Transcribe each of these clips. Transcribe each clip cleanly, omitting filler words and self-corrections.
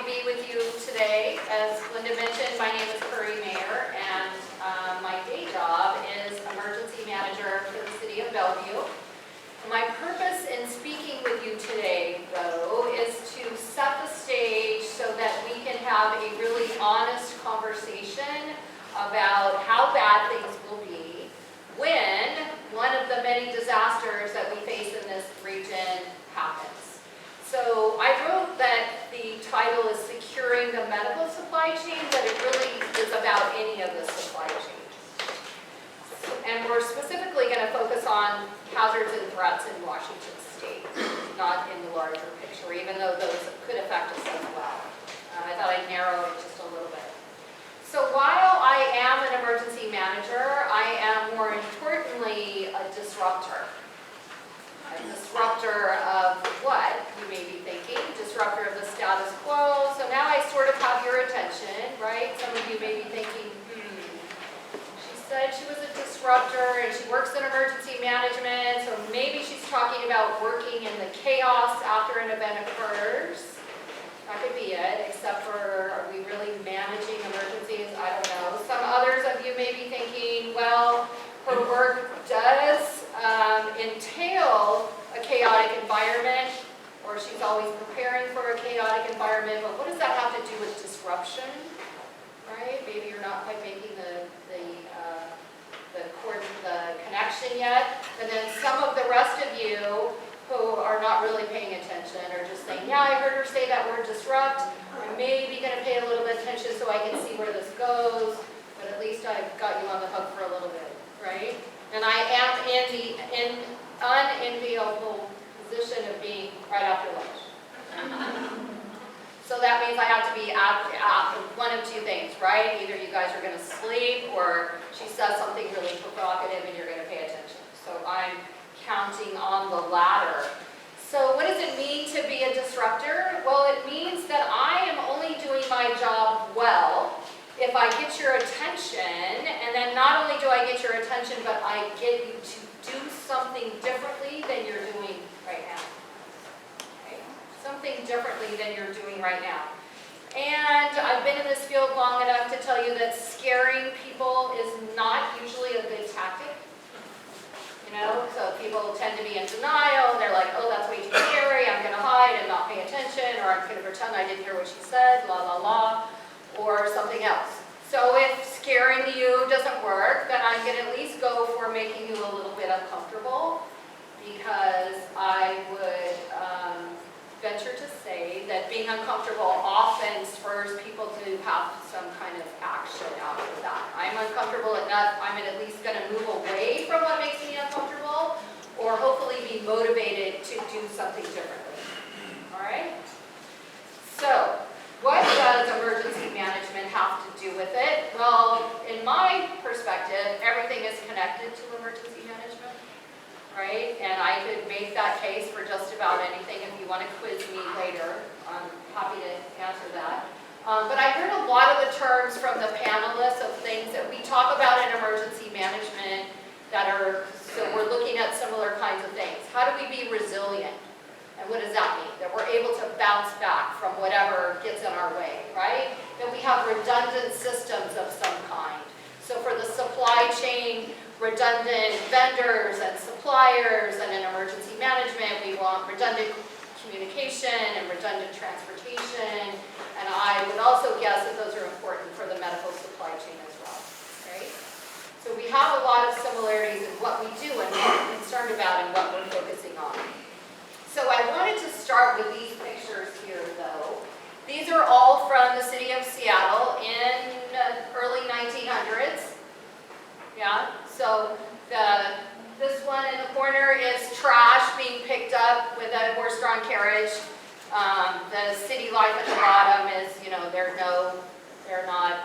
be with you today. As Linda mentioned, my name is Curry Mayer, and my day job is emergency manager for the City of Bellevue. My purpose in speaking with you today, though, is to set the stage so that we can have a really honest conversation about how bad things will be when one of the many disasters that we face in this region happens. So I wrote that the title is Securing the Medical Supply Chain, but it really is about any of the supply chains. And we're specifically going to focus on hazards and threats in Washington State, not in the larger picture, even though those could affect us as well. I thought I'd narrow it just a little bit. So while I am an emergency manager, I am more importantly a disruptor. A disruptor of what, you may be thinking? Disruptor of the status quo. So now I sort of have your attention, right? Some of you may be thinking, she said she was a disruptor and she works in emergency management, so maybe she's talking about working in the chaos after an event occurs. That could be it, except for, are we really managing emergencies? I don't know. Some others of you may be thinking, well, her work does entail a chaotic environment, or she's always preparing for a chaotic environment, but what does that have to do with disruption, right? Maybe you're not quite making the connection yet. And then some of the rest of you who are not really paying attention are just saying, yeah, I heard her say that word disrupt. I'm maybe going to pay a little bit of attention so I can see where this goes, but at least I've got you on the hook for a little bit, right? And I am in the unenviable position of being right after lunch. So that means I have to be at one of two things, right? Either you guys are going to sleep, or she says something really provocative and you're going to pay attention. So I'm counting on the latter. So what does it mean to be a disruptor? Well, it means that I am only doing my job well if I get your attention, and then not only do I get your attention, but I get you to do something differently than you're doing right now. Okay? Something differently than you're doing right now. And I've been in this field long enough to tell you that scaring people is not usually a good tactic. You know, so people tend to be in denial. They're like, oh, that's way too scary. I'm going to hide and not pay attention, or I'm going to pretend I didn't hear what she said, la, la, la, or something else. So if scaring you doesn't work, then I'm going to at least go for making you a little bit uncomfortable, because I would venture to say that being uncomfortable often spurs people to have some kind of action after that. I'm uncomfortable enough, I'm at least going to move away from what makes me uncomfortable, or hopefully be motivated to do something differently. All right? So, what does emergency management have to do with it? Well, in my perspective, everything is connected to emergency management, right? And I could make that case for just about anything. If you want to quiz me later, I'm happy to answer that. But I heard a lot of the terms from the panelists of things that we talk about in emergency management that are, so we're looking at similar kinds of things. How do we be resilient? And what does that mean? That we're able to bounce back from whatever gets in our way, right? That we have redundant systems of some kind. So for the supply chain, redundant vendors and suppliers, and in emergency management, we want redundant communication and redundant transportation. And I would also guess that those are important for the medical supply chain as well, right? So we have a lot of similarities in what we do and what we're concerned about and what we're focusing on. So I wanted to start with these pictures here, though. These are all from the city of Seattle in early 1900s. Yeah, so this one in the corner is trash being picked up with a horse-drawn carriage. The city life at the bottom is, you know, they're not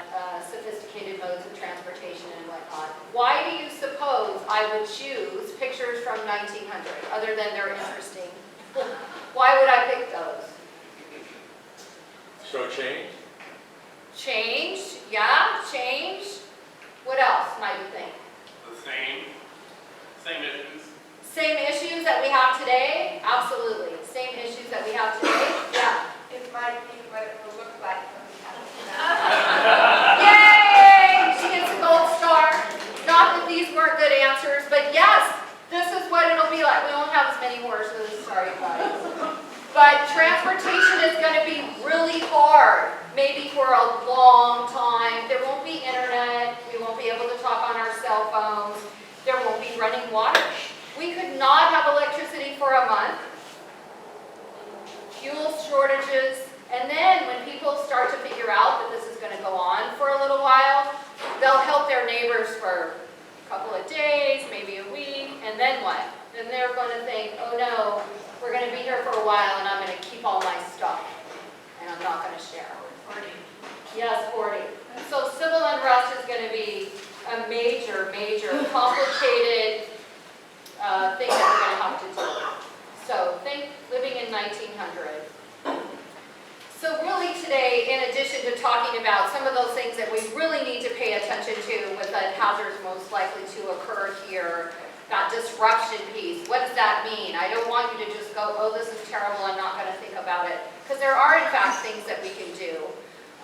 sophisticated modes of transportation and whatnot. Why do you suppose I would choose pictures from 1900, other than they're interesting? Why would I pick those? So change? Change, yeah, change. What else might you think? The same issues. Same issues that we have today? Absolutely. Same issues that we have today? Yeah. It might be what it will look like when we have it. Yay! She gets a gold star. Not that these weren't good answers, but yes, this is what it'll be like. We won't have as many horses, sorry guys. But transportation is going to be really hard, maybe for a long time. There won't be internet. We won't be able to talk on our cell phones. There won't be running water. We could not have electricity for a month. Fuel shortages. And then when people start to figure out that this is going to go on for a little while, they'll help their neighbors for a couple of days, maybe a week, and then what? Then they're going to think, oh no, we're going to be here for a while and I'm going to keep all my stuff and I'm not going to share. Hoarding. Yes, hoarding. So civil unrest is going to be a major, complicated thing that we're going to have to deal with. So think living in 1900. So really today, in addition to talking about some of those things that we really need to pay attention to with the hazards most likely to occur here, that disruption piece, what does that mean? I don't want you to just go, oh, this is terrible, I'm not going to think about it. Because there are, in fact, things that we can do.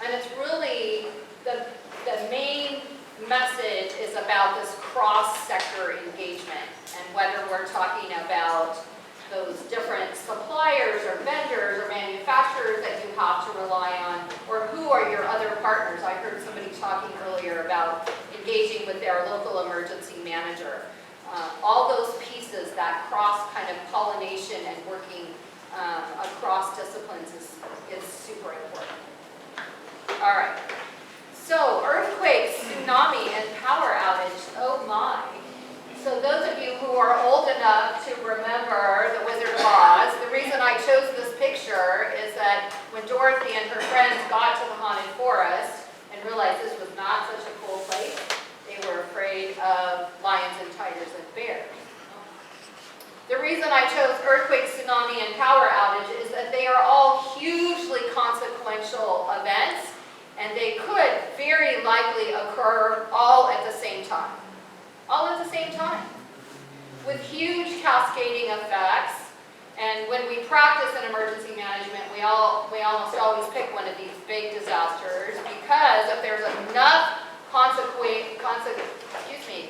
And it's really, the main message is about this cross-sector engagement and whether we're talking about those different suppliers or vendors or manufacturers that you have to rely on, or who are your other partners. I heard somebody talking earlier about engaging with their local emergency manager. All those pieces, that cross kind of pollination and working across disciplines is super important. All right. So earthquakes, tsunami, and power outage, oh my. So those of you who are old enough to remember The Wizard of Oz, the reason I chose this picture is that when Dorothy and her friends got to the haunted forest and realized this was not such a cool place, they were afraid of lions and tigers and bears. The reason I chose earthquake, tsunami, and power outage is that they are all hugely consequential events, and they could very likely occur all at the same time. All at the same time, with huge cascading effects. And when we practice in emergency management, we almost always pick one of these big disasters, because if there's enough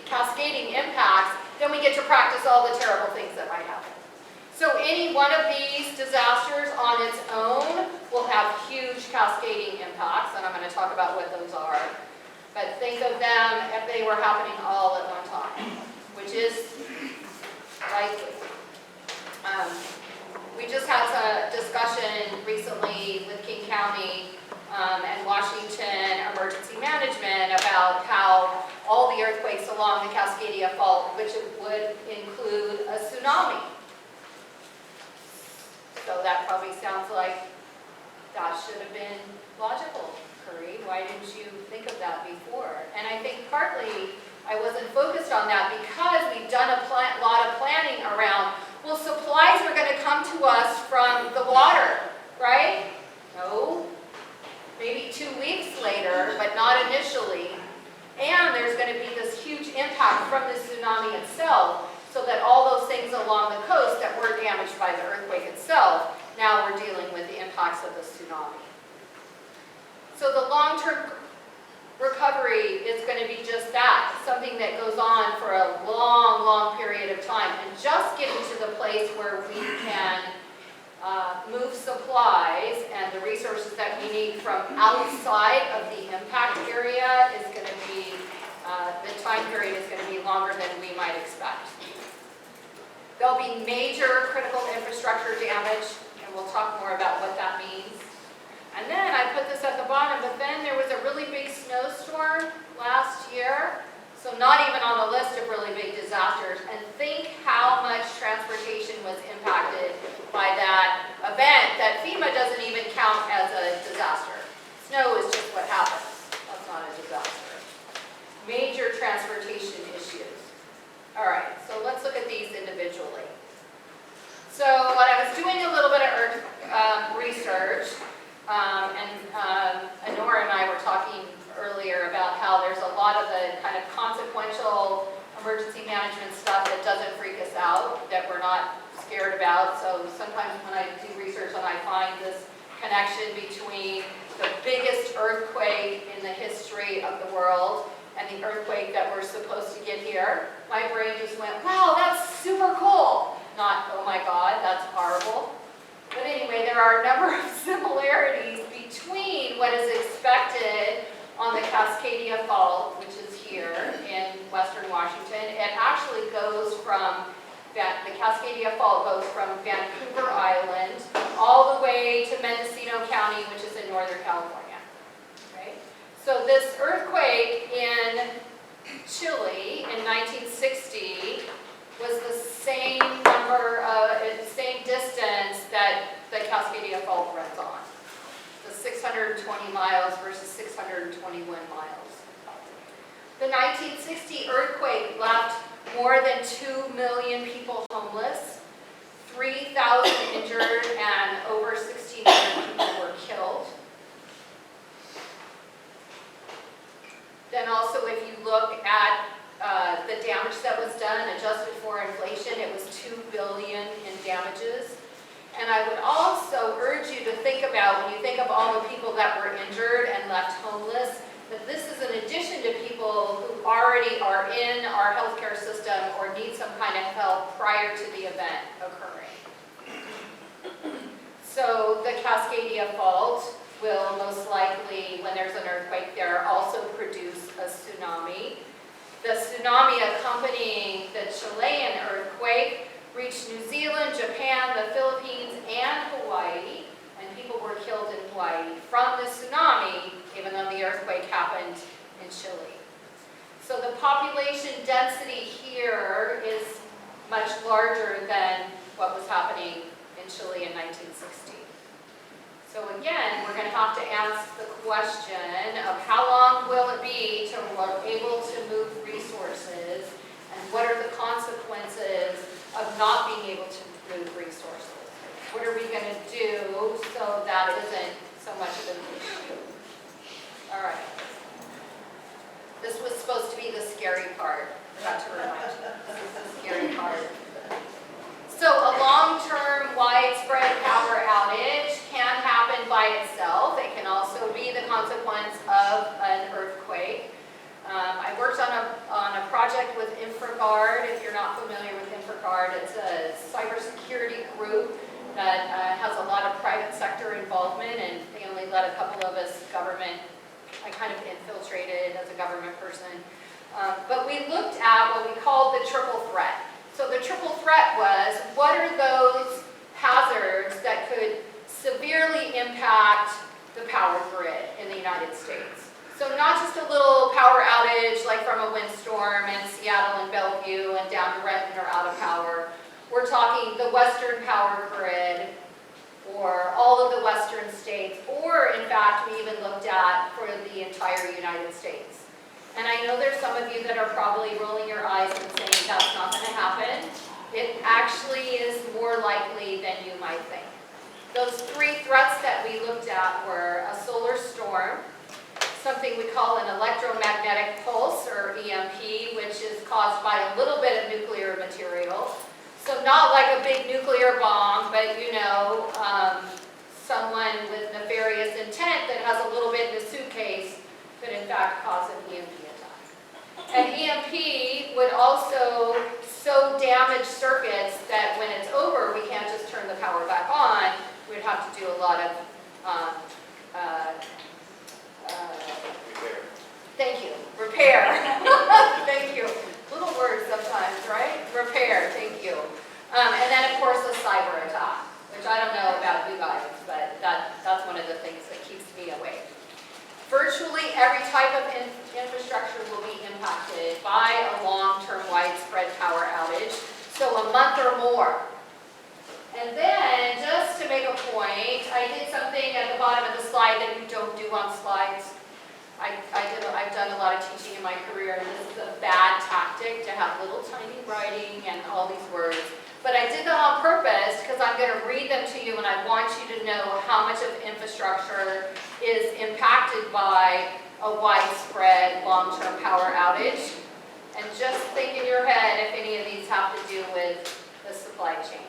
cascading impacts, then we get to practice all the terrible things that might happen. So any one of these disasters on its own will have huge cascading impacts, and I'm going to talk about what those are. But think of them if they were happening all at one time, which is likely. We just had a discussion recently with King County and Washington Emergency Management about how all the earthquakes along the Cascadia Fault, which would include a tsunami. So that probably sounds like that should have been logical. Why didn't you think of that before? And I think partly I wasn't focused on that because we've done a lot of planning around, well, supplies are going to come to us from the water, right? No. Maybe 2 weeks later, but not initially. And there's going to be this huge impact from the tsunami itself, so that all those things along the coast that were damaged by the earthquake itself, now we're dealing with the impacts of the tsunami. So the long-term recovery is going to be just that, something that goes on for a long period of time. And just getting to the place where we can move supplies and the resources that we need from outside of the impact area is going to be, the time period is going to be longer than we might expect. There'll be major critical infrastructure damage, and we'll talk more about what that means. And then I put this at the bottom, but then there was a really big snowstorm last year, so not even on the list of really big disasters. And think how much transportation was impacted by that event that FEMA doesn't even count as a disaster. Snow is just what happens. That's not a disaster. Major transportation issues. All right, so let's look at these individually. So when I was doing a little bit of research, Nora and I were talking earlier about how there's a lot of the kind of consequential emergency management stuff that doesn't freak us out, that we're not scared about. So sometimes when I do research and I find this connection between the biggest earthquake in the history of the world and the earthquake that we're supposed to get here. My brain just went, wow, that's super cool. Not, oh my God, that's horrible. But anyway, there are a number of similarities between what is expected on the Cascadia Fault, which is here in western Washington. It actually goes from, the Cascadia Fault goes from Vancouver Island all the way to Mendocino County, which is in Northern California. Okay? So this earthquake in Chile in 1960 was the same same distance that the Cascadia Fault runs on. The 620 miles versus 621 miles. The 1960 earthquake left more than 2 million people homeless, 3,000 injured, and over 1,600 people were killed. Then also, if you look at the damage that was done, adjusted for inflation, it was $2 billion in damages. And I would also urge you to think about, when you think of all the people that were injured and left homeless, that this is in addition to people who already are in our healthcare system or need some kind of help prior to the event occurring. So the Cascadia Fault will most likely, when there's an earthquake there, also produce a tsunami. The tsunami accompanying the Chilean earthquake reached New Zealand, Japan, the Philippines, and Hawaii, and people were killed in Hawaii from the tsunami, even though the earthquake happened in Chile. So the population density here is much larger than what was happening in Chile in 1960. So again, we're going to have to ask the question of how long will it be till we're able to move resources, and what are the consequences of not being able to move resources? What are we going to do so that isn't so much of an issue? All right. This was supposed to be the scary part. Forgot to remind you. This is the scary part. So a long-term widespread power outage can happen by itself. It can also be the consequence of an earthquake. I worked on a project with InfraGard. If you're not familiar with InfraGard, it's a cybersecurity group that has a lot of private sector involvement, and they only let a couple of us government. I kind of infiltrated as a government person. But we looked at what we called the triple threat. So the triple threat was, what are those hazards that could severely impact the power grid in the United States? So not just a little power outage like from a windstorm in Seattle and Bellevue and down to Renton or out of power. We're talking the western power grid, or all of the western states, or in fact we even looked at for the entire United States. And I know there's some of you that are probably rolling your eyes and saying that's not going to happen. It actually is more likely than you might think. Those three threats that we looked at were a solar storm, something we call an electromagnetic pulse, or EMP, which is caused by a little bit of nuclear material. So not like a big nuclear bomb, but you know, someone with nefarious intent that has a little bit in a suitcase could in fact cause an EMP attack. An EMP would also so damage circuits that when it's over, we can't just turn the power back on. We'd have to do a lot of repair. Thank you. Little words sometimes, right? Repair, thank you. And then of course the Cyberattack, which I don't know about you guys, but that's one of the things that keeps me awake. Virtually every type of infrastructure will be impacted by a long-term widespread power outage, so a month or more. And then, just to make a point, I did something at the bottom of the slide that you don't do on slides. I've done a lot of teaching in my career, and this is a bad tactic to have little tiny writing and all these words. But I did that on purpose because I'm going to read them to you, and I want you to know how much of infrastructure is impacted by a widespread long-term power outage. And just think in your head if any of these have to do with the supply chain.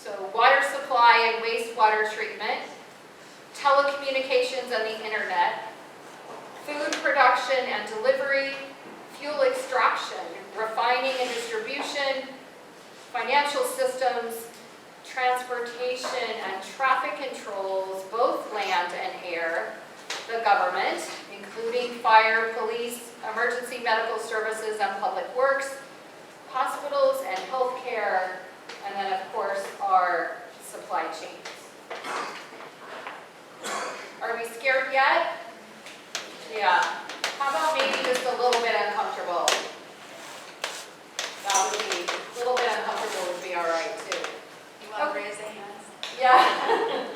So water supply and wastewater treatment, telecommunications and the internet, food production and delivery, fuel extraction, refining and distribution, financial systems, transportation and traffic controls, both land and air, the government, including fire, police, emergency medical services and public works, hospitals and healthcare, and then of course our supply chains. Are we scared yet? Yeah. How about maybe just a little bit uncomfortable? That would be, a little bit uncomfortable would be all right too. You want to raise the hands? Yeah.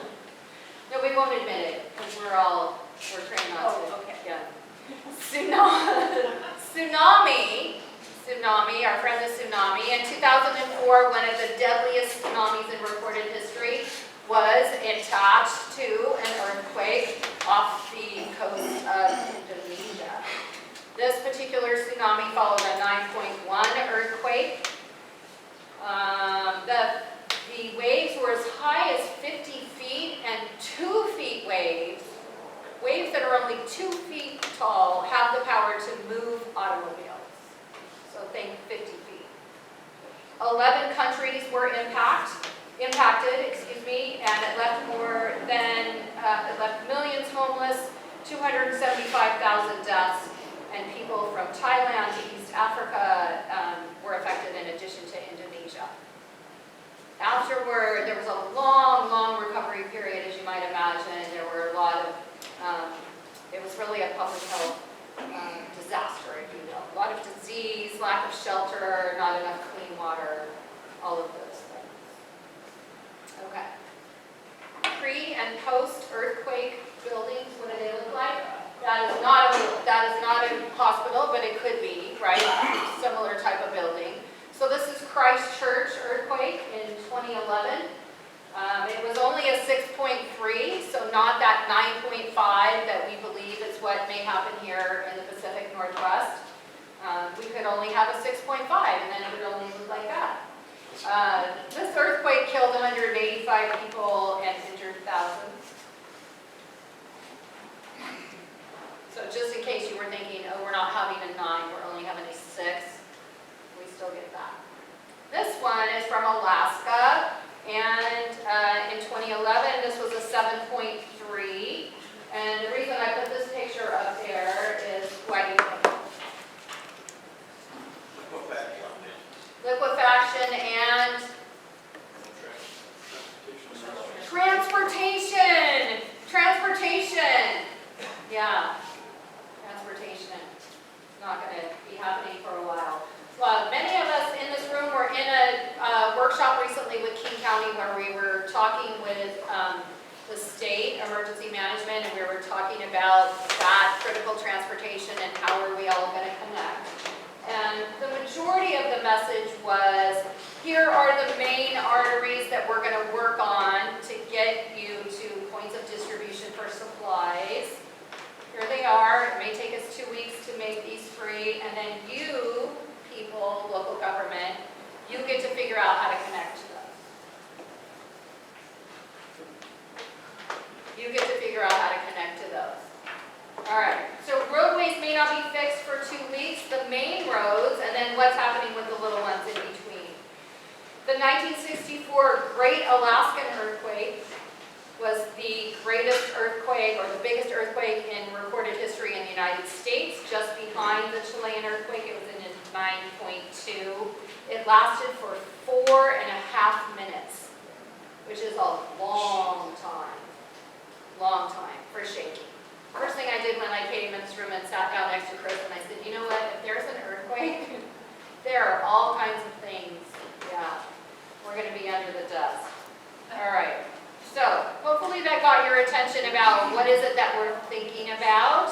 No, we won't admit it, because we're trained not to. Oh, okay. Yeah. Tsunami, our friend the tsunami. In 2004, one of the deadliest tsunamis in recorded history was attached to an earthquake off the coast of Indonesia. This particular tsunami followed a 9.1 earthquake. The waves were as high as 50 feet, and 2 feet waves that are only 2 feet tall have the power to move automobiles. So think 50 feet. 11 countries were impacted, and it left millions homeless, 275,000 deaths, and people from Thailand to East Africa were affected in addition to Indonesia. Afterward, there was a long, long recovery period, as you might imagine. There were a lot of, it was really a public health disaster, if you will. A lot of disease, lack of shelter, not enough clean water, all of those things. Okay. Pre- and post-earthquake buildings, what do they look like? That is not a hospital, but it could be, right? Similar type of building. So this is Christchurch earthquake in 2011. It was only a 6.3, so not that 9.5 that we believe is what may happen here in the Pacific Northwest. We could only have a 6.5, and then it would only look like that. This earthquake killed 185 people and injured thousands. So just in case you were thinking, oh, we're not having a 9, we're only having a 6, we still get that. This one is from Alaska, and in 2011, this was a 7.3. And the reason I put this picture up there is why do you think? Liquefaction and transportation. Yeah, transportation. It's not going to be happening for a while. Well, many of us in this room were in a workshop recently with King County where we were talking with the state emergency management, and we were talking about that critical transportation and how are we all going to connect. And the majority of the message was, here are the main arteries that we're going to work on to get you to points of distribution for supplies. Here they are. It may take us 2 weeks to make these free, and then you people, local government, you get to figure out how to connect to those. You get to figure out how to connect to those. All right, so roadways may not be fixed for 2 weeks, the main roads, and then what's happening with the little ones in between. The 1964 Great Alaskan Earthquake was the greatest earthquake, or the biggest earthquake in recorded history in the United States, just behind the Chilean earthquake. It was in 9.2. It lasted for 4.5 minutes, which is a long time for shaking. First thing I did when I came in this room and sat down next to Chris, and I said, you know what, if there's an earthquake, there are all kinds of things, yeah, we're going to be under the dust. All right, so hopefully that got your attention about what is it that we're thinking about.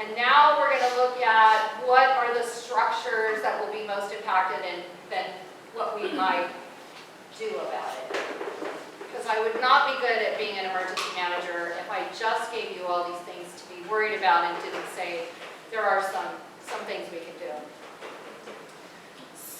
And now we're going to look at what are the structures that will be most impacted, and then what we might do about it. Because I would not be good at being an emergency manager if I just gave you all these things to be worried about and didn't say there are some things we can do.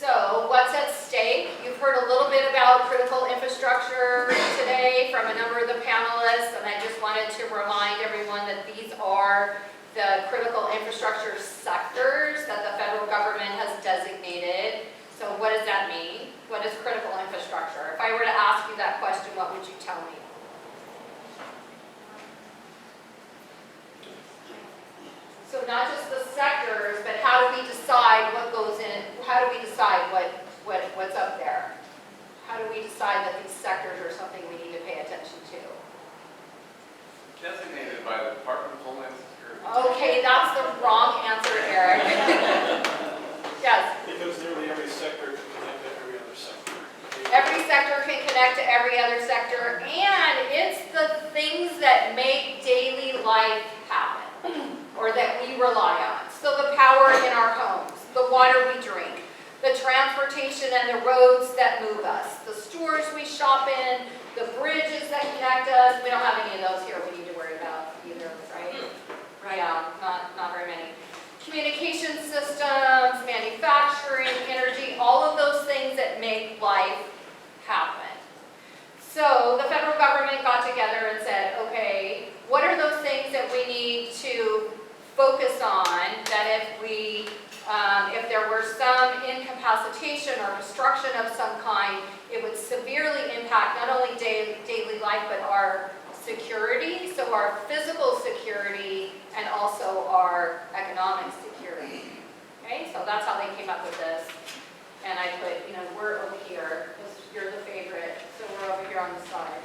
So what's at stake? You've heard a little bit about critical infrastructure today from a number of the panelists, and I just wanted to remind everyone that these are the critical infrastructure sectors that the federal government has designated. So what does that mean? What is critical infrastructure? If I were to ask you that question, what would you tell me? So not just the sectors, but how do we decide what goes in, how do we decide what's up there? How do we decide that these sectors are something we need to pay attention to? Designated by the Department of Homeland Security. Okay, that's the wrong answer, Eric. Yes? Because nearly every sector can connect to every other sector. Every sector can connect to every other sector, and it's the things that make daily life happen, or that we rely on. So the power in our homes, the water we drink, the transportation and the roads that move us, the stores we shop in, the bridges that connect us. We don't have any of those here we need to worry about either, right? Right. Yeah, not very many. Communication systems, manufacturing, energy, all of those things that make life happen. So the federal government got together and said, okay, what are those things that we need to focus on, that if there were some incapacitation or destruction of some kind, it would severely impact not only daily life, but our security, so our physical security and also our economic security. Okay, so that's how they came up with this. And I put, we're over here, because you're the favorite, so we're over here on the side.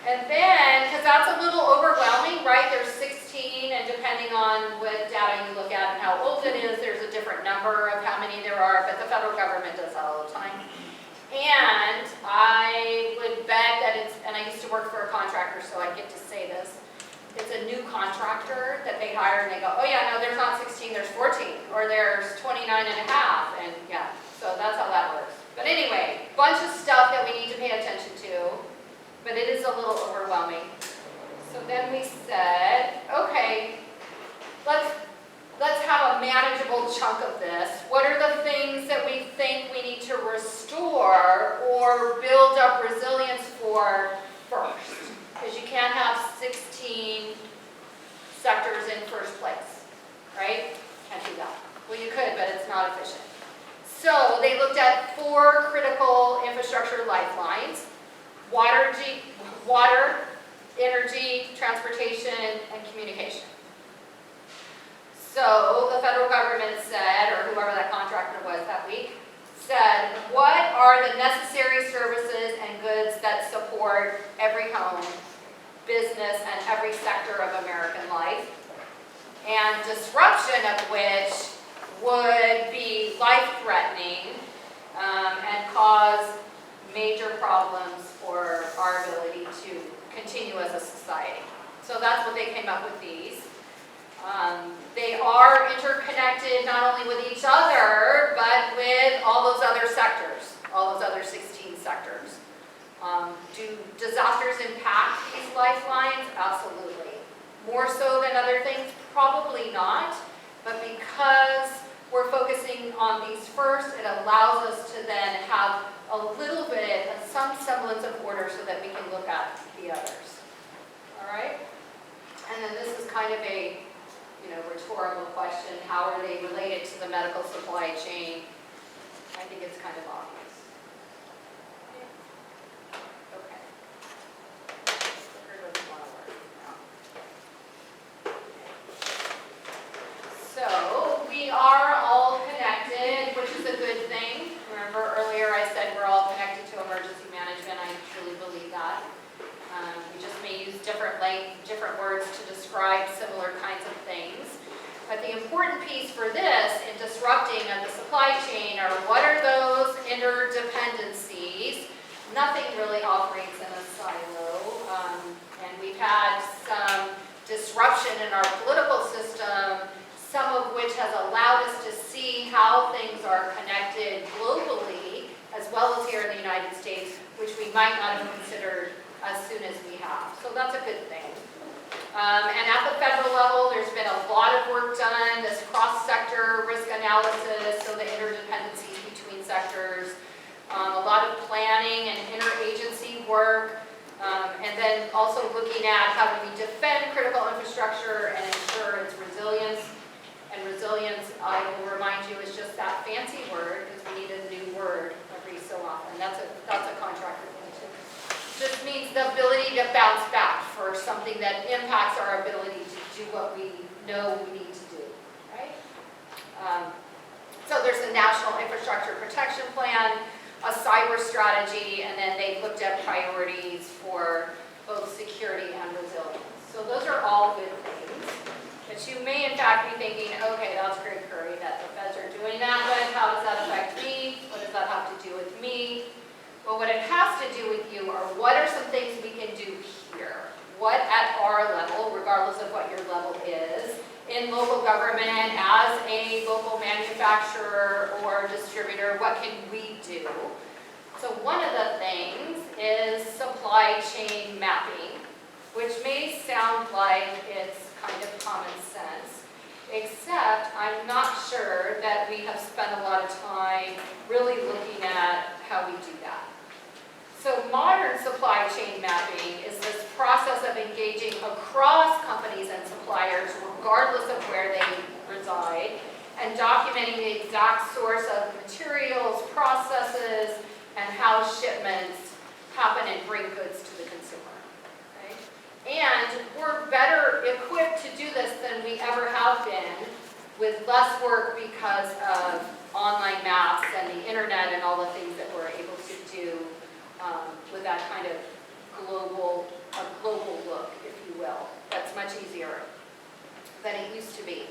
And then, because that's a little overwhelming, right? There's 16, and depending on what data you look at and how old it is, there's a different number of how many there are, but the federal government does that all the time. And I would bet that and I used to work for a contractor, so I get to say this, it's a new contractor that they hire and they go, oh yeah, no, there's not 16, there's 14, or there's 29 and a half, and yeah, so that's how that works. But anyway, bunch of stuff that we need to pay attention to, but it is a little overwhelming. So then we said, okay, let's have a manageable chunk of this. What are the things that we think we need to restore or build up resilience for first? Because you can't have 16 sectors in first place, right? Can't do that. Well, you could, but it's not efficient. So they looked at 4 critical infrastructure lifelines: water, energy, transportation, and communication. So the federal government said, or whoever that contractor was that week, said, what are the necessary services and goods that support every home, business, and every sector of American life, and disruption of which would be life-threatening and cause major problems for our ability to continue as a society. So that's what they came up with these. They are interconnected not only with each other, but with all those other sectors, all those other 16 sectors. Do disasters impact these lifelines? Absolutely. More so than other things? Probably not. But because we're focusing on these first, it allows us to then have a little bit, some semblance of order so that we can look at the others. All right? And then this is kind of a rhetorical question. How are they related to the medical supply chain? I think it's kind of obvious. Okay. Clicker doesn't want to work. No. So we are all connected, which is a good thing. Remember earlier I said we're all connected to emergency management. I truly believe that. We just may use different words to describe similar kinds of things. But the important piece for this in disrupting of the supply chain are what are those interdependencies? Nothing really operates in a silo. And we've had some disruption in our political system, some of which has allowed us to see how things are connected globally, as well as here in the United States, which we might not have considered as soon as we have. So that's a good thing. And at the federal level, there's been a lot of work done, this cross-sector risk analysis, so the interdependencies a lot of planning and interagency work, and then also looking at how do we defend critical infrastructure and ensure its resilience. And resilience, I will remind you, is just that fancy word, because we need a new word every so often. That's a contractor thing too. Just means the ability to bounce back for something that impacts our ability to do what we know we need to do, right? So there's a National Infrastructure Protection Plan, a cyber strategy, and then they looked at priorities for both security and resilience. So those are all good things. But you may in fact be thinking, okay, that's great, Curry, that the feds are doing that, but how does that affect me? What does that have to do with me? Well, what it has to do with you are what are some things we can do here? What at our level, regardless of what your level is, in local government, as a local manufacturer or distributor, what can we do? So one of the things is supply chain mapping, which may sound like it's kind of common sense, except I'm not sure that we have spent a lot of time really looking at how we do that. So modern supply chain mapping is this process of engaging across companies and suppliers, regardless of where they reside, and documenting the exact source of materials, processes, and how shipments happen and bring goods to the consumer. And we're better equipped to do this than we ever have been, with less work because of online maps and the internet and all the things that we're able to do with that kind of global look, if you will. That's much easier than it used to be.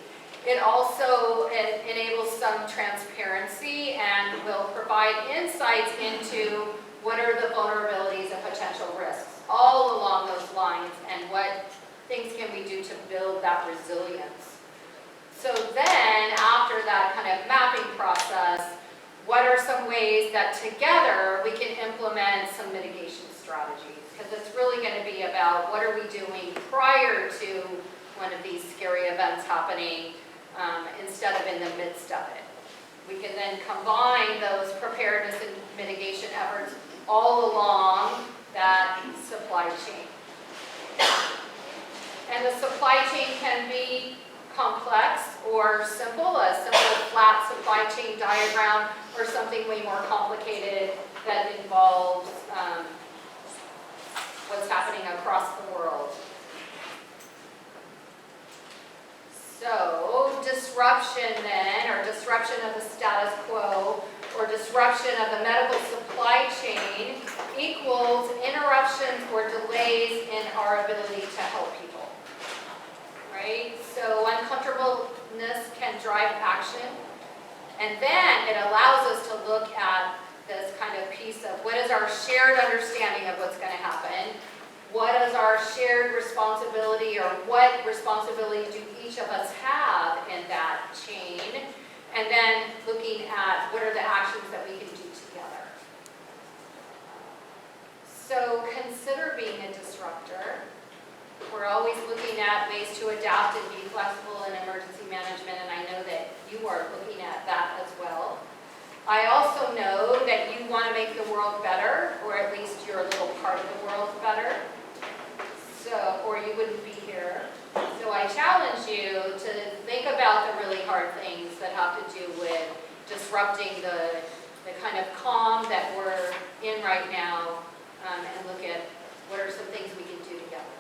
It also enables some transparency and will provide insights into what are the vulnerabilities and potential risks all along those lines, and what things can we do to build that resilience. So then, after that kind of mapping process, what are some ways that together we can implement some mitigation strategies? Because it's really going to be about what are we doing prior to one of these scary events happening instead of in the midst of it. We can then combine those preparedness and mitigation efforts all along that supply chain. And the supply chain can be complex or simple, a simple flat supply chain diagram, or something way more complicated that involves what's happening across the world. So disruption then, or disruption of the status quo, or disruption of the medical supply chain equals interruptions or delays in our ability to help people, right? So uncomfortableness can drive action, and then it allows us to look at this kind of piece of what is our shared understanding of what's going to happen, what is our shared responsibility, or what responsibility do each of us have in that chain, and then looking at what are the actions that we can do together. So consider being a disruptor. We're always looking at ways to adapt and be flexible in emergency management, and I know that you are looking at that as well. I also know that you want to make the world better, or at least your little part of the world better, or you wouldn't be here. So I challenge you to think about the really hard things that have to do with disrupting the kind of calm that we're in right now, and look at what are some things we can do together.